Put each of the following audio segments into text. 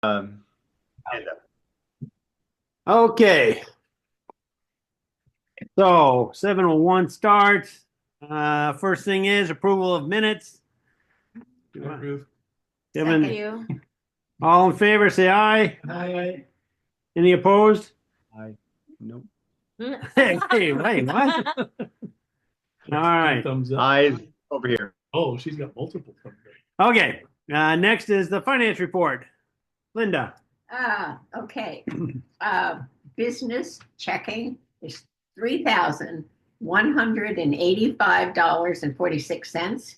Um, and, Okay, so 7:01 starts. First thing is approval of minutes. Approve. Kevin, Second you. all in favor, say aye. Aye. Any opposed? nope. Hey, wait, what? All right. Thumbs up. Eyes over here. Oh, she's got multiple thumbs Okay, next is the finance report. Linda. Okay. Business checking is $3,185.46.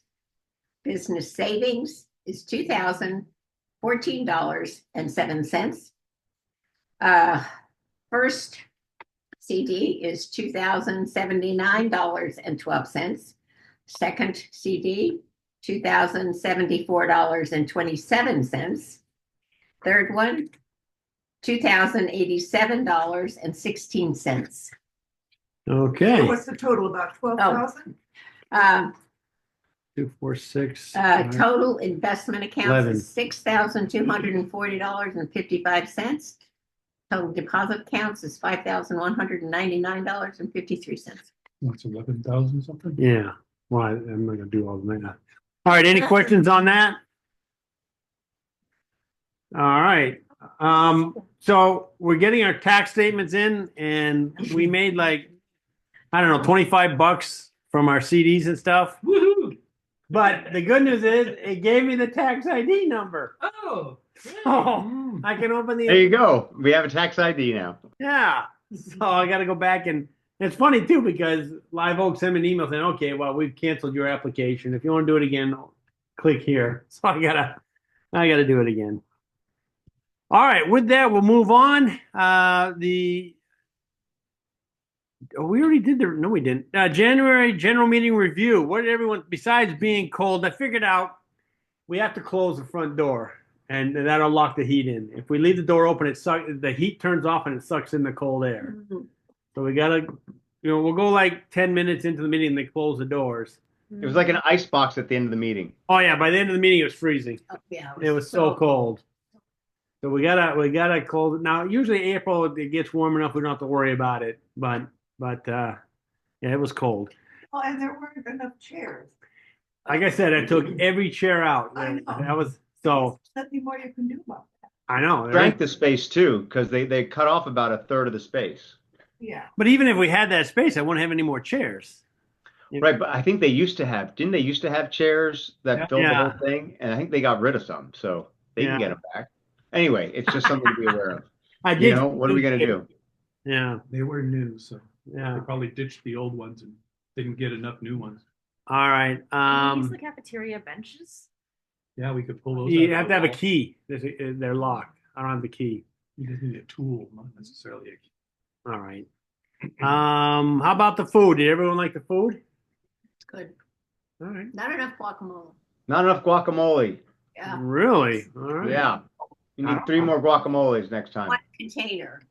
Business savings is $2,014.07. First CD is $2,079.12. Second CD, $2,074.27. Third one, $2,087.16. Okay. What's the total? About 12,000? Um, 2, 4, 6. Total investment accounts 11. is $6,240.55. Total deposit accounts is $5,199.53. What's 11,000 something? Yeah. Well, I'm not gonna do all the math. All right. Any questions on that? All right. So we're getting our tax statements in, and we made like, I don't know, $25 from our CDs and stuff. Woohoo! But the good news is it gave me the tax ID number. Oh, So I can open There you the, go. We have a tax ID now. yeah. So I got to go back, and it's funny too because Live Oak sent me an email saying, okay, well, we've canceled your application. If you want to do it again, click here. So I gotta do it again. All right, with that, we'll move on. We already did no, we didn't. January general meeting review. What did everyone, besides being cold, I figured out we have to close the front door, and that'll lock the heat in. If we leave the door open, the heat turns off and it sucks in the cold air. So we gotta, we'll go like 10 minutes into the meeting and they close the doors. It was like an ice box at the end of the meeting. Oh yeah, by the end of the meeting it was freezing. Oh, yeah, It was so cold. So we gotta close it. Now, usually April it gets warm enough we don't have to worry about it. But yeah, it was cold. Well, and there weren't enough chairs. Like I said, I took every chair out. I know. That was so. There's nothing more you can do about that. I know. Drank the space too, because they cut off about a third of the space. Yeah. But even if we had that space, I wouldn't have any more chairs. Right, but I think didn't they used to have chairs that filled the whole thing? And I think they got rid of some, so they can get them back. Anyway, it's just something to be aware of. I did. What are we gonna do? Yeah. they were new, so Yeah. they probably ditched the old ones and didn't get enough new ones. All right. Can we use the cafeteria benches? Yeah, we could pull those. You out have of to have the a wall. key. They're locked. I don't have the key. You just need a tool, not necessarily a key. All right. How about the food? Did everyone like the food? It's good. All right. Not enough guacamole. Not enough guacamole. Yeah. Really? All right. Yeah. You need 3 more guacamoles next time. One container.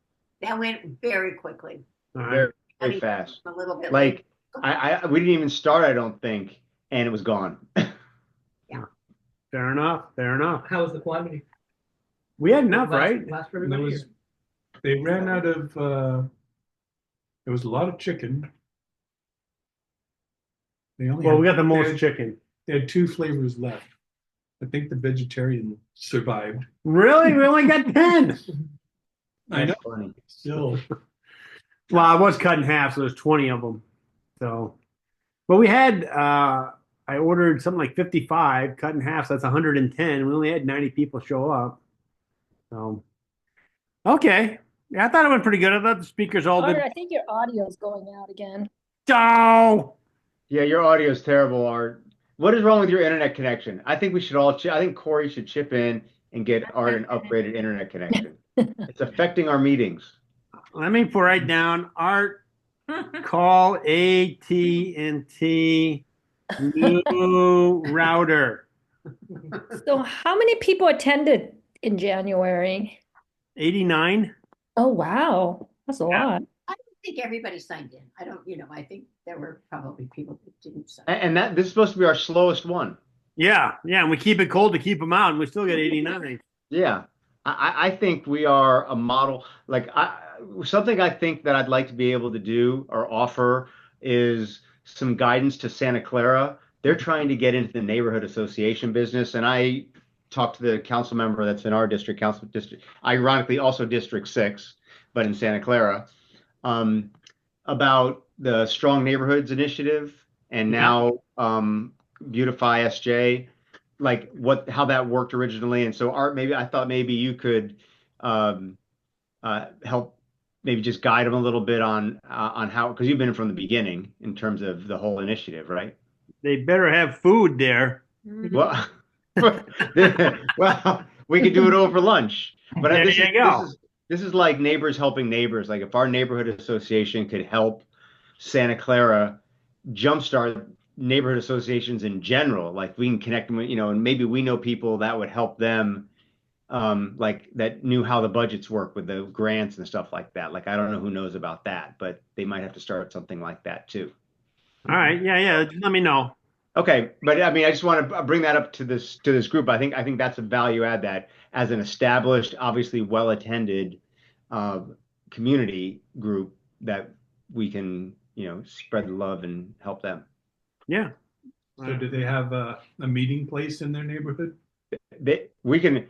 That went very quickly. All right. Very, I very mean, fast. A little bit. Like we didn't even start, I don't think, and it was gone. Fair enough. Fair enough. How was the quantity? We had enough, right? Last for And everybody. they ran out of, there was a lot of chicken. They only Well, had, we got the they most had- chicken. They had 2 flavors left. I think the vegetarian survived. Really? We only got 10. I know. That's funny. Still, Well, I was cut in half, so there's 20 of them. So, but we had, I ordered something like 55 cut in half, so that's 110. We only had 90 people show up. So, okay. Yeah, I thought it went pretty good. I thought the speakers all did. Carter, I think your audio is going out again. Oh, Yeah, your audio is terrible, Art. What is wrong with your internet connection? I think we should all I think Cory should chip in and get Art an upgraded internet connection. It's affecting our meetings. let me write down Art, call AT&T new router. So, how many people attended in January? 89. Oh, wow. That's a lot. I don't think everybody signed in. I don't, I think there were probably people that didn't sign. And this is supposed to be our slowest one. Yeah, and we keep it cold to keep them out, and we still get 89. Yeah. I think we are a model. Something I think that I'd like to be able to do or offer is some guidance to Santa Clara. They're trying to get into the neighborhood association business, and I talked to the council member that's in our district, council district, ironically also District 6, but in Santa Clara, um, about the Strong Neighborhoods Initiative and Yeah. now Beautify SJ, like how that worked originally. And so Art, maybe I thought maybe you could um, help maybe just guide them a little bit on how, because you've been from the beginning in terms of the whole initiative, right? They better have food there. Well, well, we could do it over lunch, but There this is you this go. is this is like neighbors helping neighbors. Like if our neighborhood association could help Santa Clara jumpstart neighborhood associations in general, like we can connect them with, and maybe we know people that would help them, like that knew how the budgets work with the grants and stuff like that. Like I don't know who knows about that, but they might have to start something like that too. All right. Yeah, yeah. Let me know. Okay, but I mean, I just want to bring that up to this group. I think that's a value add that as an established, obviously well attended uh, community group that we can, spread the love and help them. Yeah. So do they have a meeting place in their neighborhood? We can.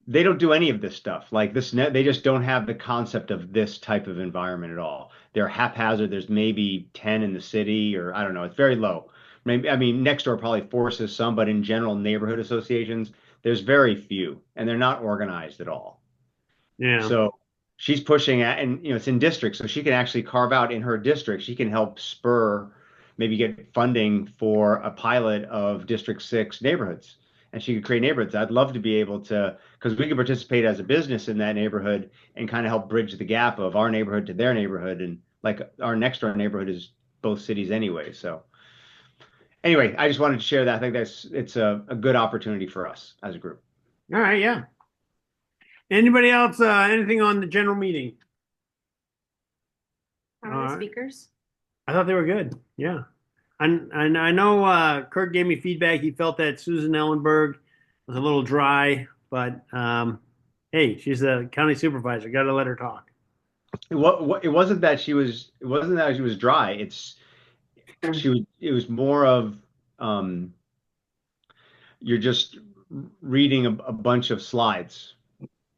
They don't do any of this stuff like this. They just don't have the concept of this type of environment at all. They're haphazard. There's maybe 10 in the city, or I don't know. It's very low. Maybe, I mean, next door probably forces some, but in general, neighborhood associations, there's very few, and they're not organized at all. Yeah. So she's pushing at, and it's in districts, so she can actually carve out in her district. She can help spur, maybe get funding for a pilot of District 6 neighborhoods, and she could create neighborhoods. I'd love to be able to, because we could participate as a business in that neighborhood and kind of help bridge the gap of our neighborhood to their neighborhood, and like our next door neighborhood is both cities anyway. So anyway, I just wanted to share that. I think it's a good opportunity for us as a group. All right. Yeah. Anybody else? Anything on the general meeting? How are All the right. speakers? I thought they were good. Yeah. And I know Kurt gave me feedback. He felt that Susan Ellenberg was a little dry, but hey, she's a county supervisor. Got to let her talk. It wasn't that she was. It wasn't that she was dry. It was more of you're just reading a bunch of slides,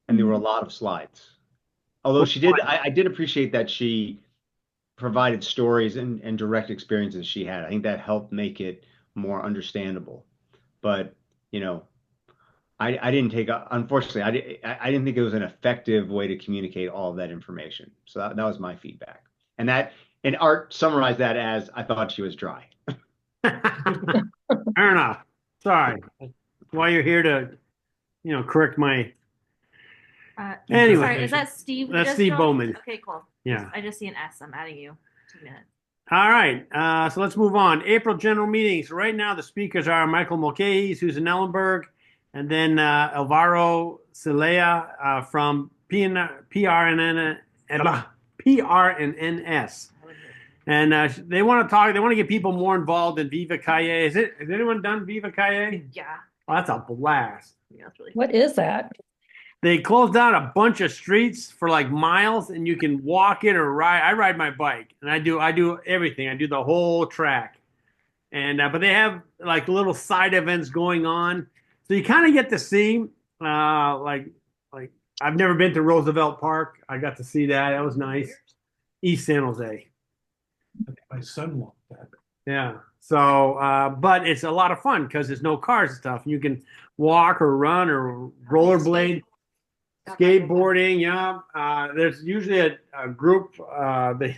and there were a lot of slides. Although I did appreciate that she provided stories and direct experiences she had. I think that helped make it more understandable. But I didn't unfortunately, I didn't think it was an effective way to communicate all of that information. So that was my feedback. And Art summarized that as I thought she was dry. Fair enough. Sorry. That's why you're here to, correct my. Anyway. Sorry, is that Steve? who That's just Steve joined? Bowman. Okay, cool. Yeah. I just see an S. I'm adding you. 2 minutes. All right. So let's move on. April general meetings. Right now, the speakers are Michael Mulcahy, Susan Ellenberg, and then Alvaro Celaya from PRNN, PRNNS. And they want to talk. They want to get people more involved in Viva Calle. Has anyone done Viva Calle? Yeah. Oh, that's a blast. Yeah, that's really What is that? They closed down a bunch of streets for like miles, and you can walk it or ride. I ride my bike, and I do everything. I do the whole track, and but they have like little side events going on, so you kind of get to see like I've never been to Roosevelt Park. I got to see that. That was nice. East San Jose. My son walked that. Yeah. So, but it's a lot of fun because there's no cars and stuff. You can walk or run or rollerblade. Skateboarding, yeah. There's usually a group.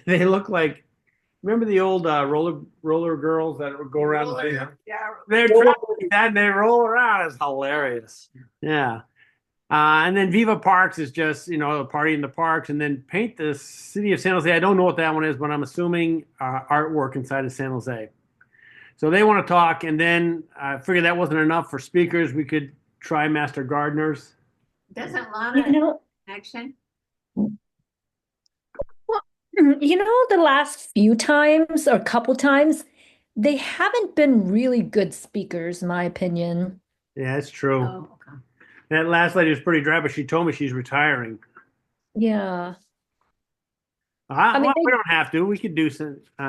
They look like. Remember the old roller girls that would go around? Yeah. They're dressed and they roll around. It's hilarious. Yeah. And then Viva Parks is just a party in the parks, and then Paint the City of San Jose. I don't know what that one is, but I'm assuming artwork inside of San Jose. So they want to talk, and then I figured that wasn't enough for speakers. We could try Master Gardeners. Doesn't Lana action? The last few times or couple times, they haven't been really good speakers, in my opinion. Yeah, it's true. Oh, okay. That last lady was pretty dry, but she told me she's retiring. Yeah. I mean, Well, we don't have to. We could do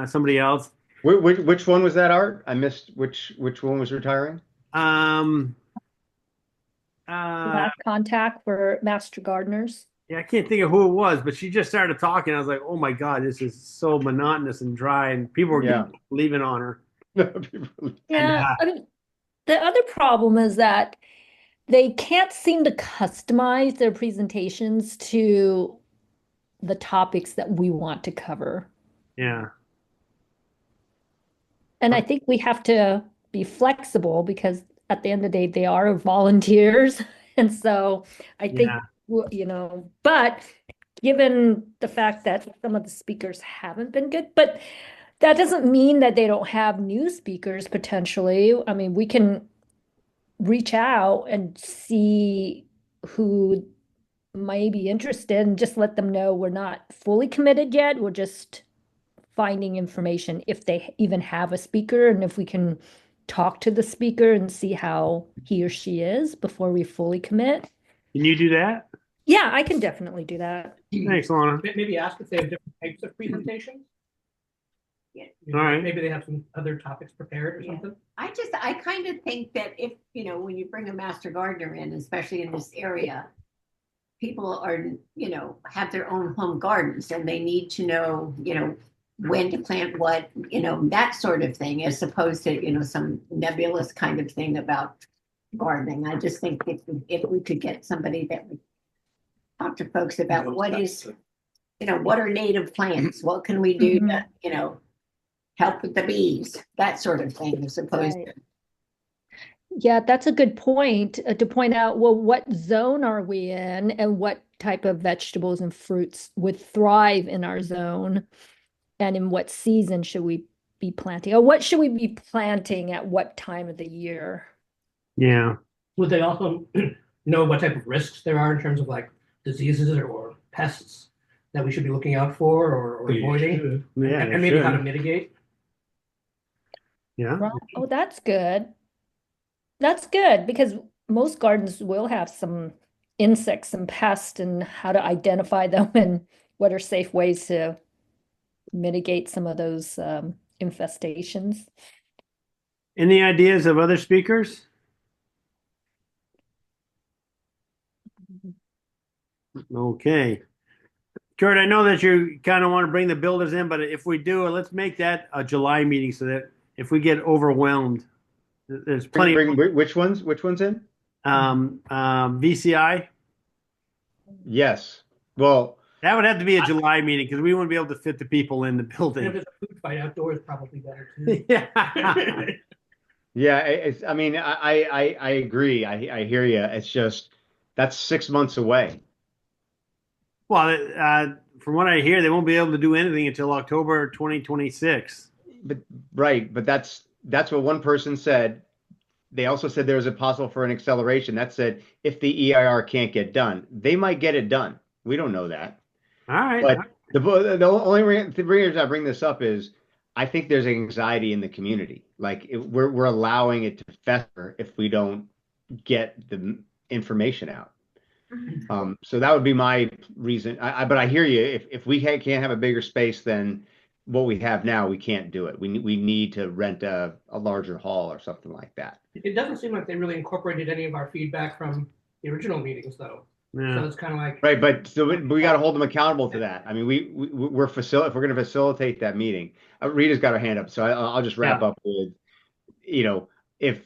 somebody else. Which one was that, Art? I missed which one was retiring? Um, last contact for Master Gardeners. yeah, I can't think of who it was, but she just started talking. I was like, oh my God, this is so monotonous and dry, and people were Yeah. leaving on her. Yeah. I mean, the other problem is that they can't seem to customize their presentations to the topics that we want to cover. Yeah. And I think we have to be flexible because at the end of the day, they are volunteers. And so I think, Yeah. but given the fact that some of the speakers haven't been good, but that doesn't mean that they don't have new speakers potentially. I mean, we can reach out and see who may be interested and just let them know we're not fully committed yet. We're just finding information if they even have a speaker and if we can talk to the speaker and see how he or she is before we fully commit. Can you do that? Yeah, I can definitely do that. Thanks, Lana. Maybe ask if they have different types of presentations. Yeah. All right. Maybe they have some other topics prepared or Yeah. something. I kind of think that if, when you bring a master gardener in, especially in this area, people are, have their own home gardens and they need to know, when to plant what, that sort of thing, as opposed to, some nebulous kind of thing about gardening. I just think if we could get somebody that would talk to folks about what are native plants, what can we do to, help with the bees, that sort of thing, as opposed Right. to. Yeah, that's a good point to point out, well, what zone are we in and what type of vegetables and fruits would thrive in our zone? And in what season should we be planting? Or what should we be planting at what time of the year? Yeah. Would they also know what type of risks there are in terms of like diseases or pests that we should be looking out for or avoiding? Yeah. And they maybe how should. to mitigate? Yeah. Right. Oh, that's good. That's good because most gardens will have some insects and pests and how to identify them and what are safe ways to mitigate some of those infestations. Any ideas of other speakers? Okay. Kurt, I know that you kind of want to bring the builders in, but if we do, let's make that a July meeting so that if we get overwhelmed, there's plenty Which ones in? VCI. Yes. Well, That would have to be a July meeting because we wouldn't be able to fit the people in the And if building. there's a food fight outdoors, probably better too. Yeah. yeah, I mean, I agree. I hear you. It's just that's 6 months away. Well, from what I hear, they won't be able to do anything until October 2026. But that's what one person said. They also said there was a possible for an acceleration. That said, if the EIR can't get done, they might get it done. We don't know that. All right. But the only reason I bring this up is I think there's anxiety in the community. Like we're allowing it to fester if we don't get the information out. So that would be my reason. But I hear you. If we can't have a bigger space than what we have now, we can't do it. We need to rent a larger hall or something like that. It doesn't seem like they really incorporated any of our feedback from the original meetings, though. So Yeah. it's kind of like, Right, but so we got to hold them accountable to that. I mean, we're if we're going to facilitate that meeting. Rita's got her hand up, so I'll just wrap up with, if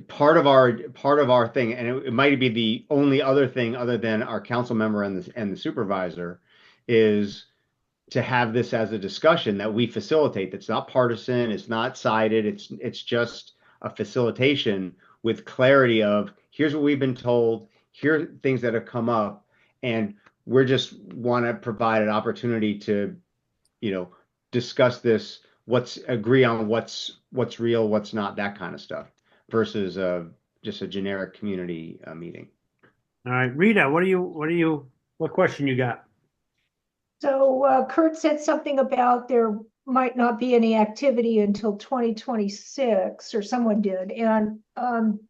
part of our thing, and it might be the only other thing other than our council member and the supervisor, is to have this as a discussion that we facilitate. That's not partisan. It's not sided. It's just a facilitation with clarity of here's what we've been told. Here are things that have come up, and we're just want to provide an opportunity to, discuss this, agree on what's real, what's not, that kind of stuff, versus just a generic community meeting. All right, Rita, what question you got? So Kurt said something about there might not be any activity until 2026, or someone did. And I'm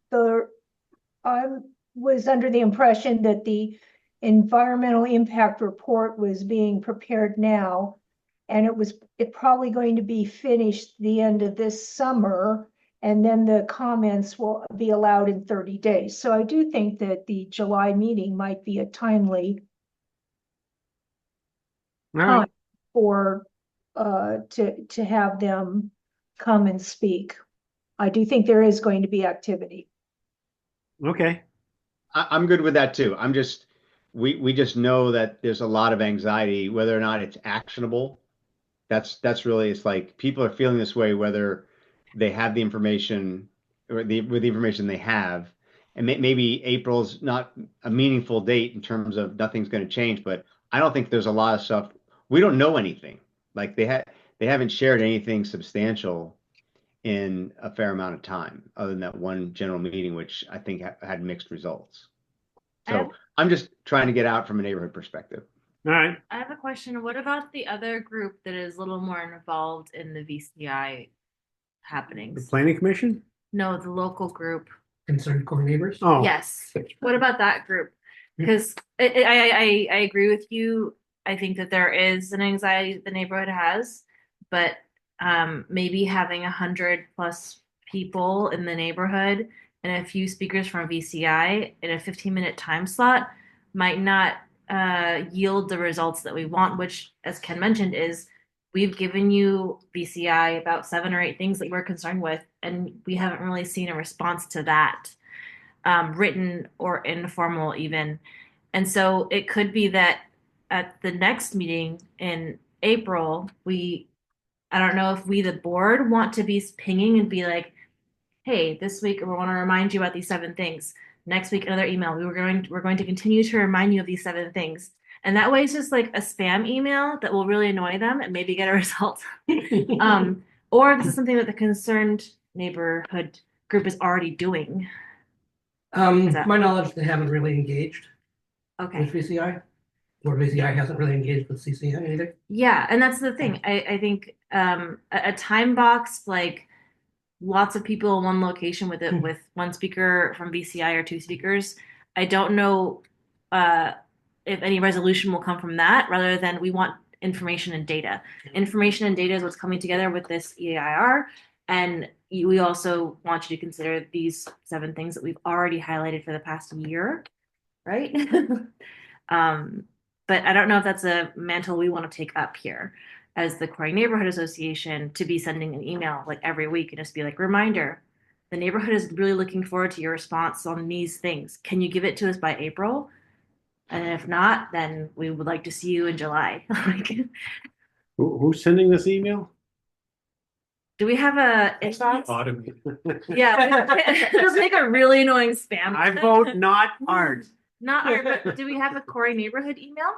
was under the impression that the environmental impact report was being prepared now. And it probably going to be finished the end of this summer. And then the comments will be allowed in 30 days. So I do think that the July meeting might be a timely All right. time for to have them come and speak. I do think there is going to be activity. Okay. I'm good with that too. We just know that there's a lot of anxiety, whether or not it's actionable. That's really, it's like people are feeling this way, whether they have the information or with the information they have. And maybe April's not a meaningful date in terms of nothing's going to change, but I don't think there's a lot of stuff. We don't know anything. Like they haven't shared anything substantial in a fair amount of time, other than that one general meeting, which I think had mixed results. So I'm just trying to get out from a neighborhood perspective. All right. I have a question. What about the other group that is a little more involved in the VCI The happenings? planning commission? No, the local group. Concerned Cory neighbors. Oh. Yes. What about that group? Because I agree with you. I think that there is an anxiety that the neighborhood has, but maybe having 100+ people in the neighborhood and a few speakers from VCI in a 15-minute time slot might not yield the results that we want, which, as Ken mentioned, is we've given you VCI about 7 or 8 things that we're concerned with, and we haven't really seen a response to that, written or informal even. And so it could be that at the next meeting in April, I don't know if we, the board, want to be pinging and be like, hey, this week we want to remind you about these 7 things. Next week, another email. We're going to continue to remind you of these 7 things. And that way it's just like a spam email that will really annoy them and maybe get a result. Or this is something that the concerned neighborhood group is already doing. My knowledge, they haven't really engaged Okay. with VCI, or VCI hasn't really engaged with CCN either. Yeah, and that's the thing. I think a time box, like lots of people in one location with it, with one speaker from VCI or 2 speakers. I don't know if any resolution will come from that, rather than we want information and data. Information and data is what's coming together with this EAIR. And we also want you to consider these 7 things that we've already highlighted for the past year, right? But I don't know if that's a mantle we want to take up here as the Cory Neighborhood Association, to be sending an email like every week and just be like, reminder, the neighborhood is really looking forward to your response on these things. Can you give it to us by April? And if not, then we would like to see you in July. Who's sending this email? Do we have a inbox? Automate. Yeah, just make a really annoying spam. I vote not art. Not art, but do we have a Cory Neighborhood email?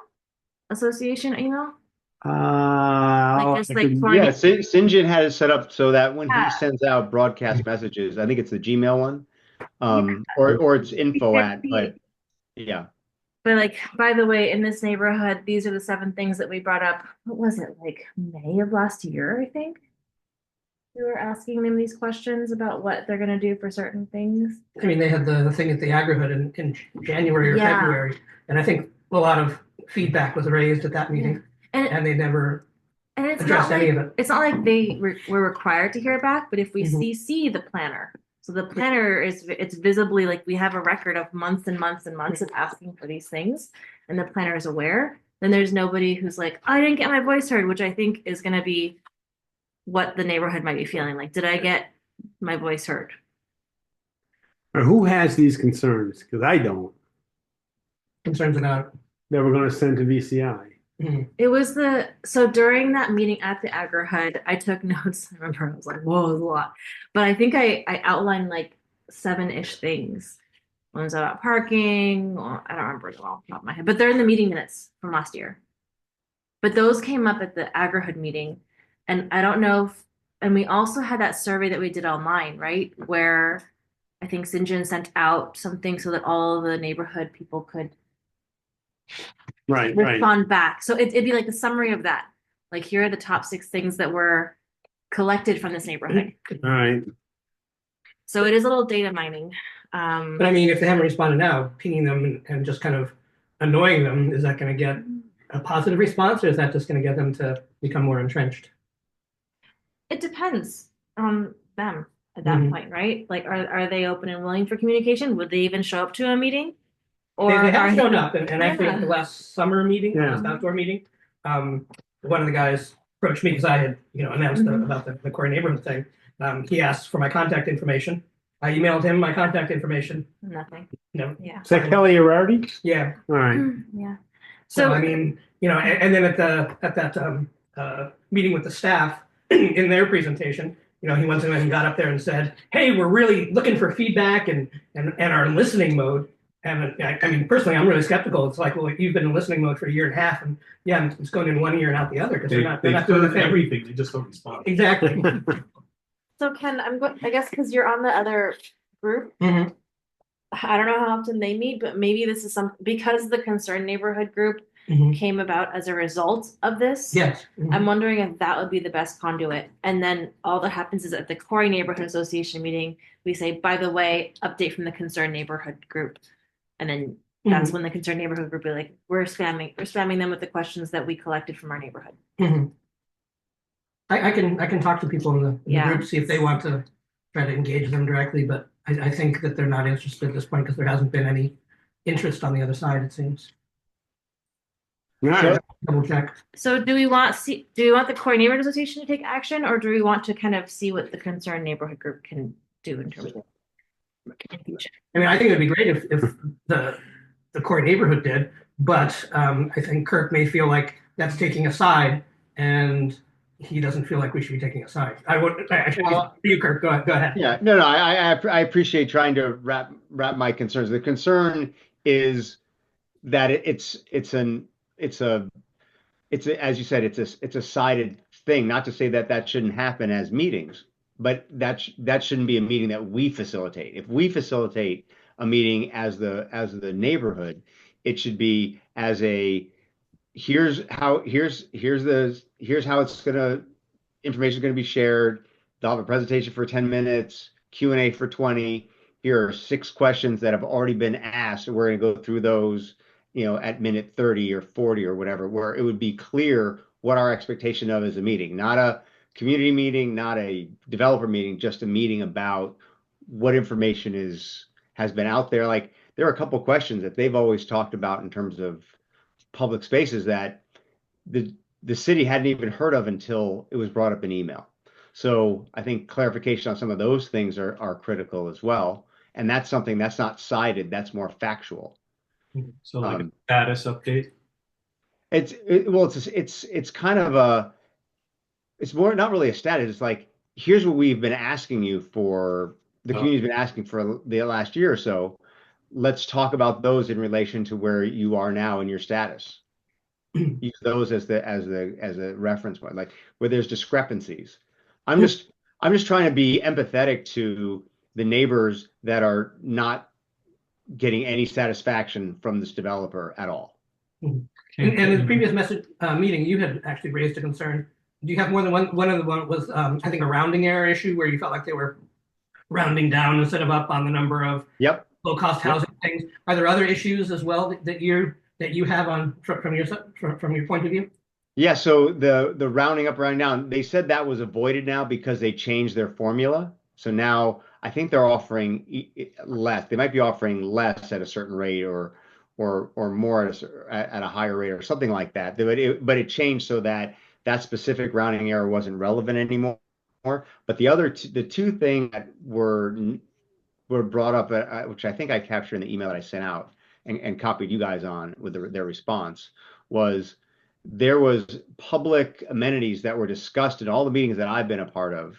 Association email? Like just like for- Yeah, St. John had it set up so that when Yeah. he sends out broadcast messages, I think it's the Gmail one, or it's info at, but yeah. But like, by the way, in this neighborhood, these are the 7 things that we brought up. What was it, like May of last year, I think? We were asking them these questions about what they're gonna do for certain things. I mean, they had the thing at the Agrihood in January or Yeah. February, and I think a lot of feedback was raised at that meeting, and they never And it's addressed not any like, of it. it's not like they were required to hear back, but if we Mhm. CC the planner, so the planner it's visibly like we have a record of months and months and months of asking for these things, and the planner is aware, then there's nobody who's like, I didn't get my voice heard, which I think is gonna be what the neighborhood might be feeling like. Did I get my voice heard? Or who has these concerns? Because I don't. Concerns about. That we're going to send to VCI. It was so during that meeting at the Agri-HUD, I took notes. I remember I was like, whoa, it was a lot. But I think I outlined like 7-ish things. One was about parking, or I don't remember them all off the top of my head, but they're in the meeting minutes from last year. But those came up at the Agri-HUD meeting. And I don't know if, and we also had that survey that we did online, right? Where I think St. John sent out something so that all the neighborhood people could Right. respond back. So it'd be like the summary of that. Like, here are the top 6 things that were collected from this neighborhood. All right. So it is a little data mining. But I mean, if they haven't responded now, pinging them and just kind of annoying them, is that going to get a positive response, or is that just going to get them to become more entrenched? It depends on them at that Mhm. point, right? Like, are they open and willing for communication? Would they even show up to a meeting? Or They are have shown up, and actually at Yeah. the last summer meeting, Yeah. this outdoor meeting, one of the guys approached me because I had, announced about the Cory neighborhood thing. He asked for my contact information. I emailed him my contact information. Nothing. No, Yeah. Is that Kelly Arardi? yeah. All right. Yeah. So So I mean, and then at that meeting with the staff in their presentation, he went in and got up there and said, "Hey, we're really looking for feedback and are in listening mode." And I mean, personally, I'm really skeptical. It's like, well, you've been in listening mode for a year and a half, and yeah, it's going in one ear and out the other because They, they're they've not doing the heard thing. everything, they just don't respond. Exactly. Ken, I guess because you're on the other group, Mhm. I don't know how often they meet, but maybe this is because the concerned neighborhood group Mhm. came about as a result of this. Yes. I'm wondering if that would be the best conduit. And then all that happens is at the Cory Neighborhood Association meeting, we say, by the way, update from the concerned neighborhood group. And then that's when the concerned neighborhood group be like, we're spamming them with the questions that we collected from our neighborhood. Mhm. I can talk to people in the Yeah. group, see if they want to try to engage them directly, but I think that they're not interested at this point because there hasn't been any interest on the other side, it seems. All right. Double check. So do we want the Cory Neighborhood Association to take action, or do we want to kind of see what the concerned neighborhood group can do in terms of communication? I mean, I think it'd be great if the core neighborhood did, but I think Kirk may feel like that's taking a side, and he doesn't feel like we should be taking a side. I should you, Kirk. Go ahead. Yeah, no, I appreciate trying to wrap my concerns. The concern is that it's as you said, it's a sided thing. Not to say that that shouldn't happen as meetings, but that shouldn't be a meeting that we facilitate. If we facilitate a meeting as the neighborhood, it should be as a here's how information is gonna be shared. They'll have a presentation for 10 minutes, Q&A for 20. Here are 6 questions that have already been asked. We're gonna go through those, at minute 30 or 40 or whatever, where it would be clear what our expectation of is a meeting, not a community meeting, not a developer meeting, just a meeting about what information has been out there. Like there are a couple questions that they've always talked about in terms of public spaces that the city hadn't even heard of until it was brought up in email. So I think clarification on some of those things are critical as well. And that's something that's not cited, that's more factual. So like a status update. It's kind of it's more not really a status. It's like, here's what we've been asking you for, the community's been asking for the last year or so. Let's talk about those in relation to where you are now in your status. Use those as a reference point, like where there's discrepancies. I'm just trying to be empathetic to the neighbors that are not getting any satisfaction from this developer at all. And in the previous meeting, you had actually raised a concern. Do you have more than one? One of the one was, I think, a rounding error issue where you felt like they were rounding down instead of up on the number of low cost housing things. Are there other issues as well that you have on from your point of view? Yeah, so the rounding up, rounding down, they said that was avoided now because they changed their formula. So now I think they're offering less. They might be offering less at a certain rate or more at a higher rate or something like that. But it changed so that specific rounding error wasn't relevant anymore. But the two things that were brought up, which I think I captured in the email that I sent out and copied you guys on with their response, was there was public amenities that were discussed in all the meetings that I've been a part of.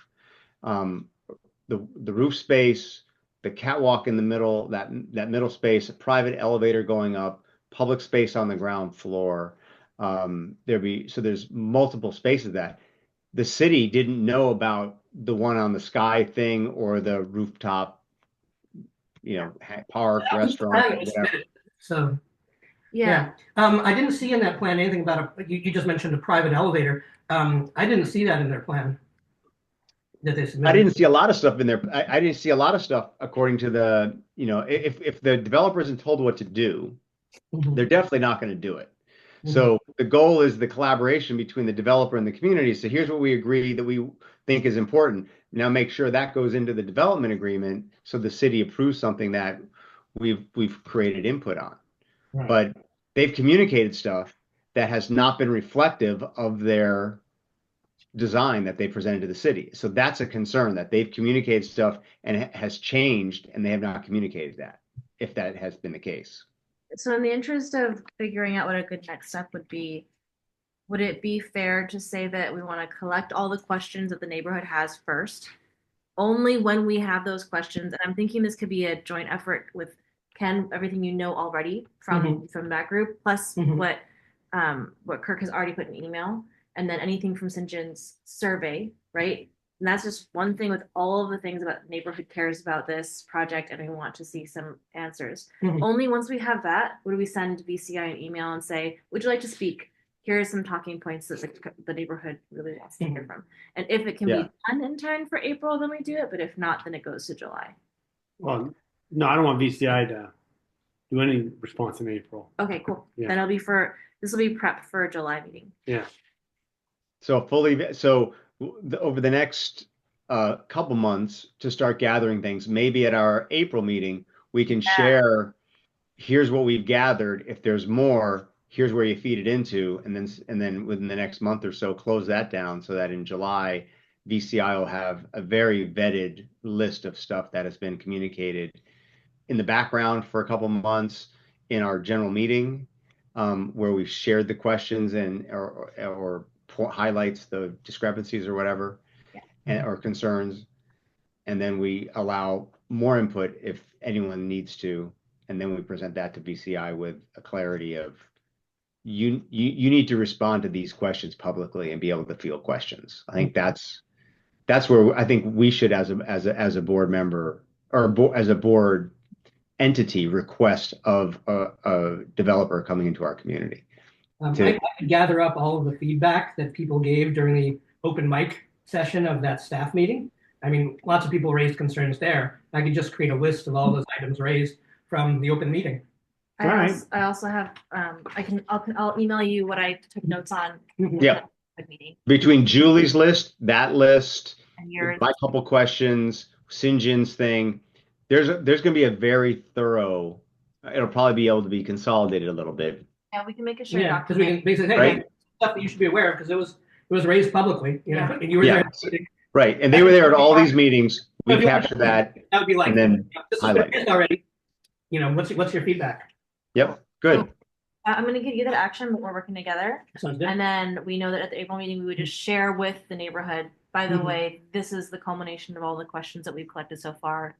The roof space, the catwalk in the middle, that middle space, a private elevator going up, public space on the ground floor. There's multiple spaces that the city didn't know about, the one on the sky thing or the rooftop, park, restaurant, whatever. So yeah. I didn't see in that plan anything about you just mentioned a private elevator. I didn't see that in their plan. that they I submitted. didn't see a lot of stuff in there. I didn't see a lot of stuff according to the, if the developer isn't told what to do, Mhm. they're definitely not going to do it. Mhm. So the goal is the collaboration between the developer and the community. So here's what we agree that we think is important. Now make sure that goes into the development agreement so the city approves something that we've created input on. Right. But they've communicated stuff that has not been reflective of their design that they presented to the city. So that's a concern that they've communicated stuff and has changed and they have not communicated that, if that has been the case. So in the interest of figuring out what a good next step would it be fair to say that we want to collect all the questions that the neighborhood has first? Only when we have those questions, and I'm thinking this could be a joint effort with Ken, everything you know already from that group, plus Mhm. what Kirk has already put in email, and then anything from St. John's survey, right? And that's just one thing with all of the things about the neighborhood cares about this project, and we want to see some answers. Mhm. Only once we have that would we send VCI an email and say, "Would you like to speak? Here are some talking points that the neighborhood really wants to hear from." And if it can Yeah. be done in time for April, then we do it. But if not, then it goes to July. Well, no, I don't want VCI to do any response in April. Okay, cool. Yeah. Then this will be prep for a July meeting. Yeah. So over the next couple months to start gathering things, maybe at our April meeting, we can share, here's what we've gathered. If there's more, here's where you feed it into, and then within the next month or so, close that down so that in July, VCI will have a very vetted list of stuff that has been communicated in the background for a couple months in our general meeting, where we've shared the questions or highlights the discrepancies or whatever, or concerns, and then we allow more input if anyone needs to, and then we present that to VCI with a clarity of you need to respond to these questions publicly and be able to field questions. I think that's where I think we should, as a board member or as a board entity, request of a developer coming into our community. I could gather up all of the feedback that people gave during the open mic session of that staff meeting. I mean, lots of people raised concerns there. I could just create a list of all those items raised from the open meeting. I also have I'll email you what I took notes on. Yeah. Meeting. Between Julie's list, that list, And yours. my couple questions, St. John's thing, there's going to be a very thorough. It'll probably be able to be consolidated a little bit. Yeah, we can make a shared Yeah, because we document. can basically, hey, Right. man, stuff that you should be aware of because it was raised publicly, and you were Yeah. there. Right, and they were there at all these meetings. We captured that. That would be like, And then this is highlight. raised already. What's your feedback? Yep, good. I'm going to give you that action, but we're working together. Sounds good. And then we know that at the April meeting, we would just share with the neighborhood, by the Mhm. way, this is the culmination of all the questions that we've collected so far.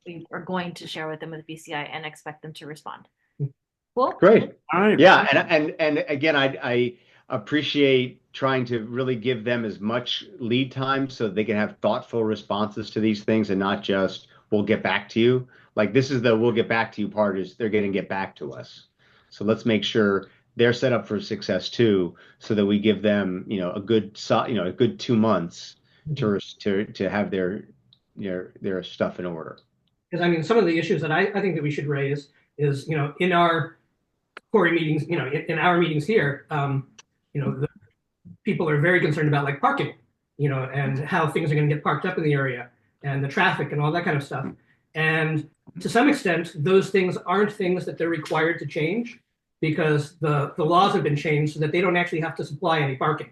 We are going to share with them with BCI and expect them to respond. Cool. Great. All right. Yeah, and again, I appreciate trying to really give them as much lead time so they can have thoughtful responses to these things and not just, we'll get back to you. Like, this is the we'll get back to you part, is they're going to get back to us. So let's make sure they're set up for success too, so that we give them, a good 2 months to have their stuff in order. Because I mean, some of the issues that I think that we should raise is, in our Cory meetings, in our meetings here, the people are very concerned about like parking, and how things are going to get parked up in the area and the traffic and all that kind of stuff. And to some extent, those things aren't things that they're required to change because the laws have been changed so that they don't actually have to supply any parking.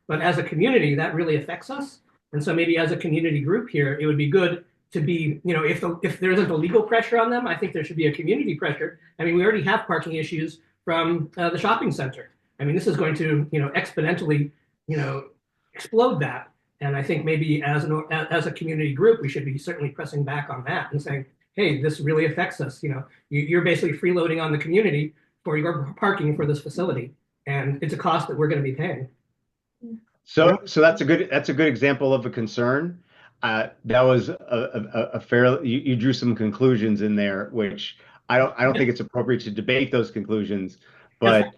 But as a community, that really affects us. And so maybe as a community group here, it would be good to be, if there isn't a legal pressure on them, I think there should be a community pressure. I mean, we already have parking issues from the shopping center. I mean, this is going to, exponentially, explode that. And I think maybe as a community group, we should be certainly pressing back on that and saying, hey, this really affects us. You're basically freeloading on the community for your parking for this facility, and it's a cost that we're going to be paying. So that's a good example of a concern. That was a fair. You drew some conclusions in there, which I don't think it's appropriate to debate those conclusions, but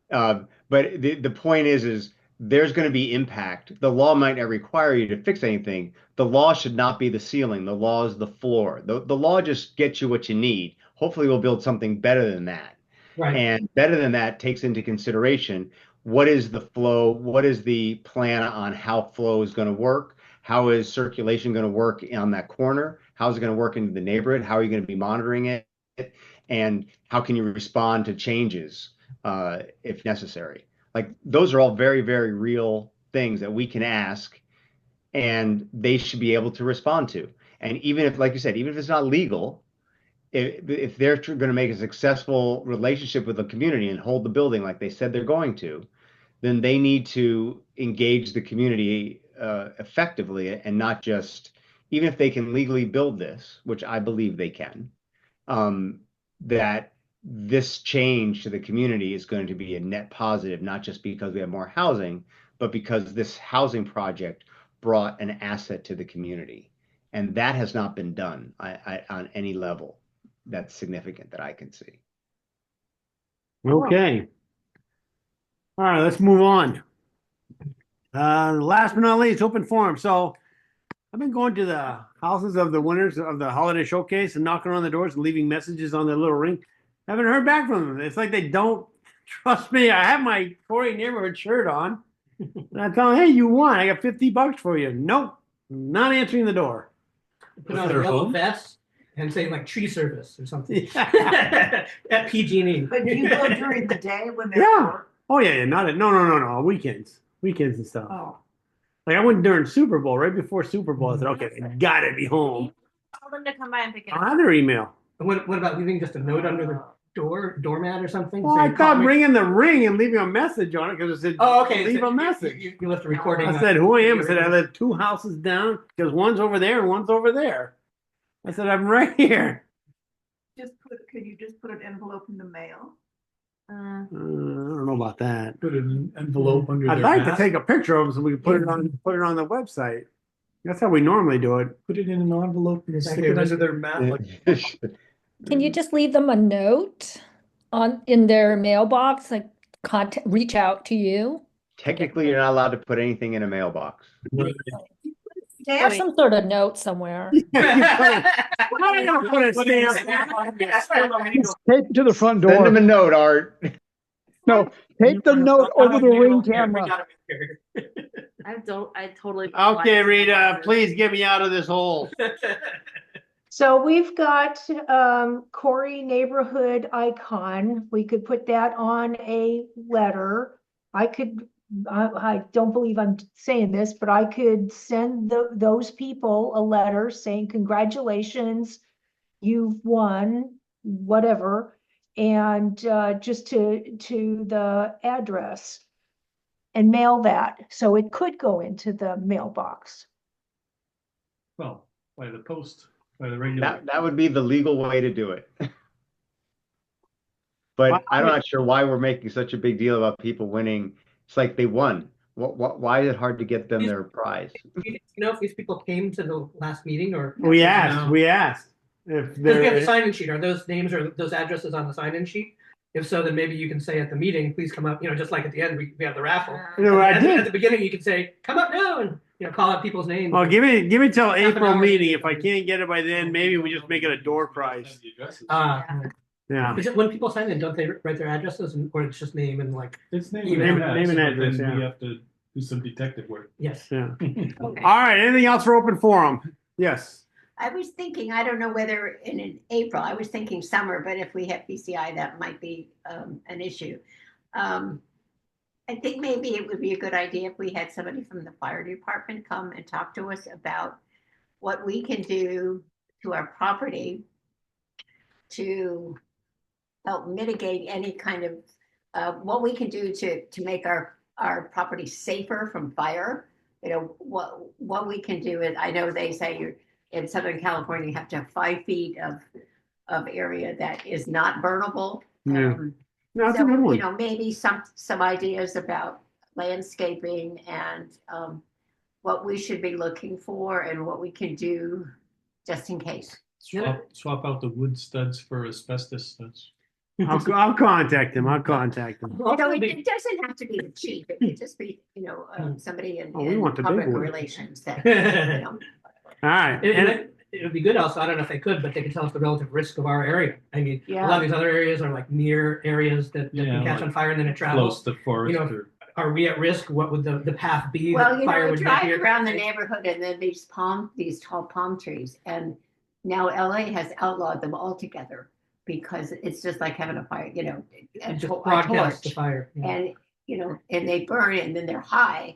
the point is there's going to be impact. The law might not require you to fix anything. The law should not be the ceiling. The law is the floor. The law just gets you what you need. Hopefully, we'll build something better than that. Right. And better than that takes into consideration what is the flow, what is the plan on how flow is going to work, how is circulation going to work on that corner, how is it going to work into the neighborhood, how are you going to be monitoring it, and how can you respond to changes if necessary. Like those are all very, very real things that we can ask and they should be able to respond to. And even if, like you said, even if it's not legal, if they're going to make a successful relationship with the community and hold the building like they said they're going to, then they need to engage the community effectively and not just, even if they can legally build this, which I believe they can, that this change to the community is going to be a net positive, not just because we have more housing, but because this housing project brought an asset to the community. And that has not been done on any level that's significant that I can see. Okay. All right, let's move on. Last but not least, open forum. So I've been going to the houses of the winners of the holiday showcase and knocking on the doors and leaving messages on their little ring. Haven't heard back from them. It's like they don't trust me. I have my Cory neighborhood shirt on. And I tell them, hey, you won. I got $50 for you. Nope. Not answering the door. Put on a yellow vest and say like tree service or something. Yeah. At PG&E. But do you go during the day when they're Yeah. work? Oh yeah. Not at, no. Weekends and stuff. Oh, Like I went during Super Bowl, right before Super Bowl. I said, okay, I gotta be home. Tell them to come by and pick it I up. don't have their email. What about leaving just a note under the doormat or something? Well, I saying, thought "Call me"? ringing the ring and leaving a message on it because it said, Oh, okay. leave so a message. You left a recording. I said, who I am. I said, I live 2 houses down because one's over there and one's over there. I said, I'm right here. can you just put an envelope in the mail? I don't know about that. Put an envelope under I'd their like mask. to take a picture of them so we can put it on the website. That's how we normally do it. Put it in an envelope and stick Exactly. it under their mask. Like, Can you just leave them a note in their mailbox, like reach out to you? Technically, you're not allowed to put anything in a mailbox. Or Stamp some sort of note somewhere. Why don't you put a stamp? Tape it to the front Send them door. a note, Art. No, tape the note over the ring camera. I totally. Okay, Rita, please get me out of this hole. So we've got Cory neighborhood icon. We could put that on a letter. I don't believe I'm saying this, but I could send those people a letter saying congratulations, you've won, whatever, and just to the address and mail that. So it could go into the mailbox. well, by the post, by the regular. That would be the legal way to do it. But I'm not sure why we're making such a big deal about people winning. It's like they won. Why is it hard to get them their prize? Do you know if these people came to the last meeting or? We asked if Because we have the they're, sign-in sheet. Are those names or those addresses on the sign-in sheet? If so, then maybe you can say at the meeting, please come up, just like at the end, we have the raffle. you know, I At did. the beginning, you can say, come up now and, call out people's names. Well, give me till Half an April hour. meeting. If I can't get it by then, maybe we just make it a door prize. The addresses. Yeah. Is it when people sign in, don't they write their addresses or it's just name and like, It's name Name and and address, address, but then yeah. we have to do some detective work. yes. Yeah. Okay. All right. Anything else for open forum? Yes. I was thinking, I don't know whether in April, I was thinking summer, but if we have PCI, that might be an issue. I think maybe it would be a good idea if we had somebody from the fire department come and talk to us about what we can do to our property to help mitigate any kind of, what we can do to make our property safer from fire. What we can do is, I know they say you're in Southern California, you have to have 5 feet of area that is not burnable. Yeah. No, that's a So, good one. maybe some ideas about landscaping and what we should be looking for and what we can do just in case. Swap out the wood studs for asbestos studs. I'll contact him. I'll contact him. You know, it doesn't have to be the chief. It could just be, somebody in, Oh, we want the big public one. relations that, you know. All right. It would be good also, I don't know if they could, but they could tell us the relative risk of our area. I mean, a lot of these other areas are like near areas that can catch like on fire and then it travels. Close to forest You know, or Are we at risk? What would the path be? Well, that fire we would get drive here? around the neighborhood and then these tall palm trees, and now LA has outlawed them altogether because it's just like having a fire, And just a broadcast the torch, fire. Yeah. and and they burn and then they're high,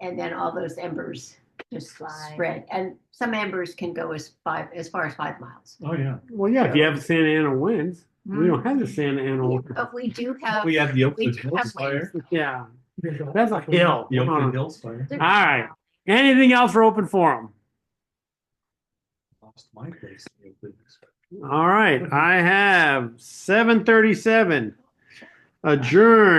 and then all those embers just spread, and some embers can go as far as 5 miles. oh yeah. Well, yeah, if you have Santa Ana winds, we don't have the Santa Ana Yeah, winds. but we do have. We have the we Oakland do Hills have fire. winds. Yeah, that's a hill. The Come Oakland on. Hills fire. All right. Anything else for open forum? Lost my place. in the Oakland Hills. All right. I have 7:37 adjourned.